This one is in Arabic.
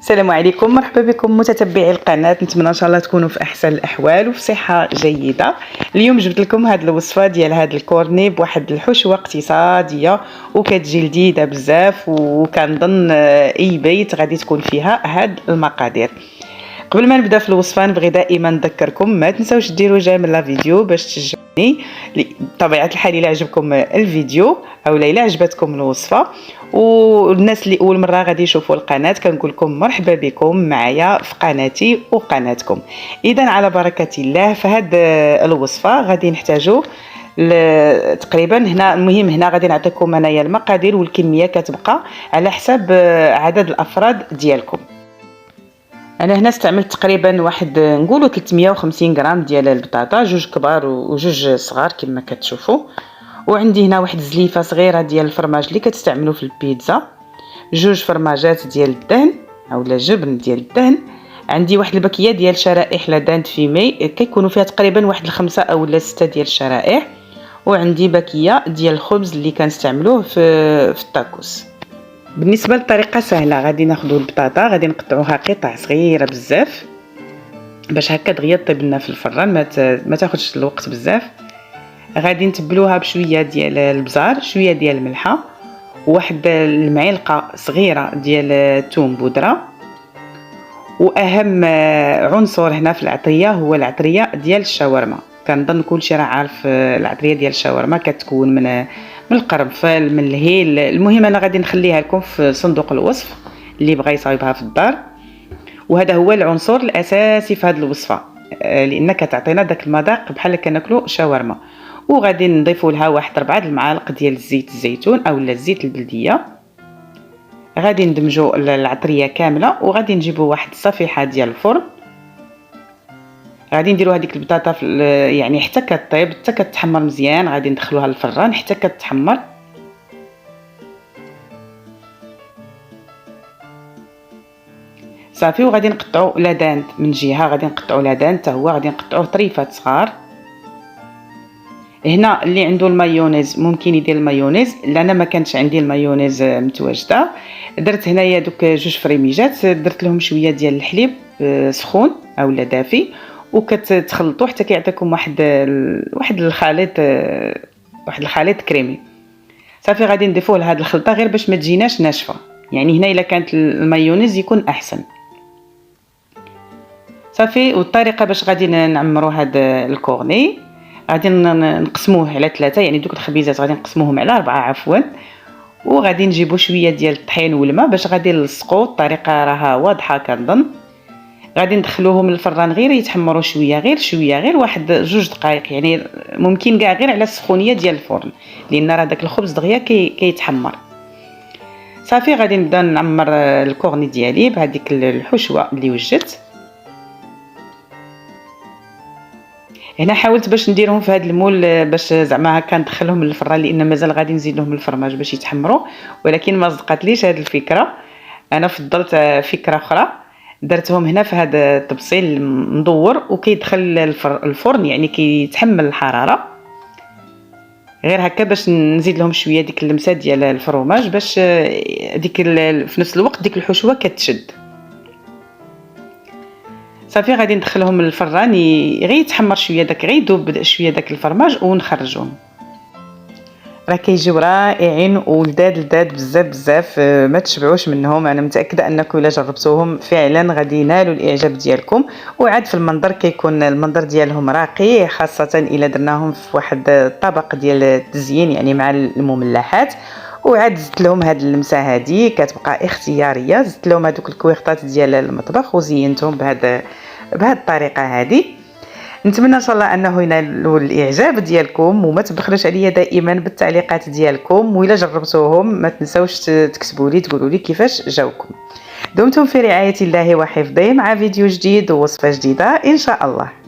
السلام عليكم، مرحبا بكم متتبعي القناه. نتمنى ان شاء الله تكونوا في احسن الاحوال وفي صحه جيده. اليوم جبت لكم هذه الوصفه ديال هذا الكورني بواحد الحشوه اقتصاديه وكتجي لذيذه بزاف، وكنظن اي بيت غادي تكون فيها هاد المقادير. قبل ما نبدا في الوصفه نبغي دائما نذكركم ما تنساوش ديروا جيم لا فيديو باش تشجعوني. بطبيعه الحال الا عجبكم الفيديو او الا عجبتكم الوصفه والناس اللي اول مره غادي يشوفوا القناه كنقول لكم مرحبا بكم معايا في قناتي وقناتكم. اذا على بركه الله في هذه الوصفه غادي نحتاجوا تقريبا هنا. المهم هنا غادي نعطيكم انايا المقادير والكميه كتبقى على حسب عدد الافراد ديالكم. انا هنا استعملت تقريبا واحد نقولوا 350 غرام ديال البطاطا، جوج كبار وجوج صغار كما كتشوفوا. وعندي هنا واحد زليفه صغيره ديال الفرماج اللي كتستعملوا في البيتزا، جوج فرماجات ديال الدهن اولا جبن ديال الدهن. عندي واحد الباكيه ديال شرائح لادانت فيمي كيكونوا فيها تقريبا واحد 5 اولا 6 ديال الشرائح. وعندي باكيه ديال الخبز اللي كنستعملوه في التاكوس. بالنسبه للطريقه سهله، غادي ناخذوا البطاطا غادي نقطعوها قطع صغيره بزاف باش هكا دغيا طيب لنا في الفران ما تاخذش الوقت بزاف. غادي نتبلوها بشويه ديال البزار، شويه ديال الملحه، وواحد المعلقه صغيره ديال الثوم بودره. واهم عنصر هنا في العطريه هو العطريه ديال الشاورما. كنظن كلشي راه عارف العطريه ديال الشاورما كتكون من القرنفل من الهيل. المهم انا غادي نخليها لكم في صندوق الوصف اللي بغى يصايبها في الدار. وهذا هو العنصر الاساسي في هذه الوصفه لان كتعطينا داك المذاق بحال كناكلوا شاورما. وغادي نضيفوا لها واحد 4 المعالق ديال زيت الزيتون اولا الزيت البلديه. غادي ندمجوا العطريه كامله وغادي نجيبوا واحد الصفيحه ديال الفرن. غادي نديروا هذيك البطاطا يعني حتى كطيب حتى كتحمر مزيان. غادي ندخلوها للفران حتى كتحمر. صافي. وغادي نقطعوا لادان من جهه، غادي نقطعوا لادان حتى هو غادي نقطعوه طريفات صغار. هنا اللي عنده المايونيز ممكن يدير المايونيز، انا ما كانش عندي المايونيز متواجده. درت هنايا دوك جوج فريميجات، درت لهم شويه ديال الحليب سخون اولا دافي وكتخلطوا حتى كيعطيكم واحد الخليط كريمي. صافي. غادي نضيفوه لهاد الخلطه غير باش ما تجيناش ناشفه، يعني هنا الا كانت المايونيز يكون احسن. صافي. والطريقه باش غادي نعمروا هاد الكورني غادي نقسموه على 3، يعني دوك الخبيزات غادي نقسموهم على 4 عفوا. وغادي نجيبوا شويه ديال الطحين والماء باش غادي نلصقوا. الطريقه راها واضحه كنظن. غادي ندخلوهم للفران غير يتحمروا شويه غير واحد 2 دقائق، يعني ممكن كاع غير على السخونيه ديال الفرن لان راه داك الخبز دغيا كيتحمر. صافي. غادي نبدا نعمر الكورني ديالي بهذيك الحشوه اللي وجدت. هنا حاولت باش نديرهم في هذا المول باش زعما هكا ندخلهم للفران لان مازال غادي نزيد لهم الفرماج باش يتحمروا، ولكن ما صدقاتليش هذه الفكره. انا فضلت فكره اخرى، درتهم هنا في هذا الطبسيل مدور وكيدخل الفرن يعني كيتحمل الحراره غير هكا باش نزيد لهم شويه ديك اللمسه ديال الفرماج باش ديك في نفس الوقت ديك الحشوه كتشد. صافي. غادي ندخلهم للفران غير يتحمر شويه داك غير يذوب شويه داك الفرماج ونخرجوهم. راه كيجيو رائعين ولذاذ بزاف ما تشبعوش منهم. انا متاكده انكم الا جربتوهم فعلا غادي ينالوا الاعجاب ديالكم. وعاد في المنظر كيكون المنظر ديالهم راقي، خاصه الا درناهم في واحد الطبق ديال التزيين يعني مع المملحات. وعاد زدت لهم هاد اللمسه هادي كتبقى اختياريه، زدت لهم هذوك الكويرطات ديال المطبخ وزينتهم بهذا الطريقه هادي. نتمنى ان شاء الله انه ينالوا الاعجاب ديالكم وما تبخلوش عليا دائما بالتعليقات ديالكم. وإلا جربتوهم ما تنساوش تكتبوا لي تقولوا لي كيفاش جاوكم. دمتم في رعايه الله وحفظه مع فيديو جديد ووصفه جديده ان شاء الله.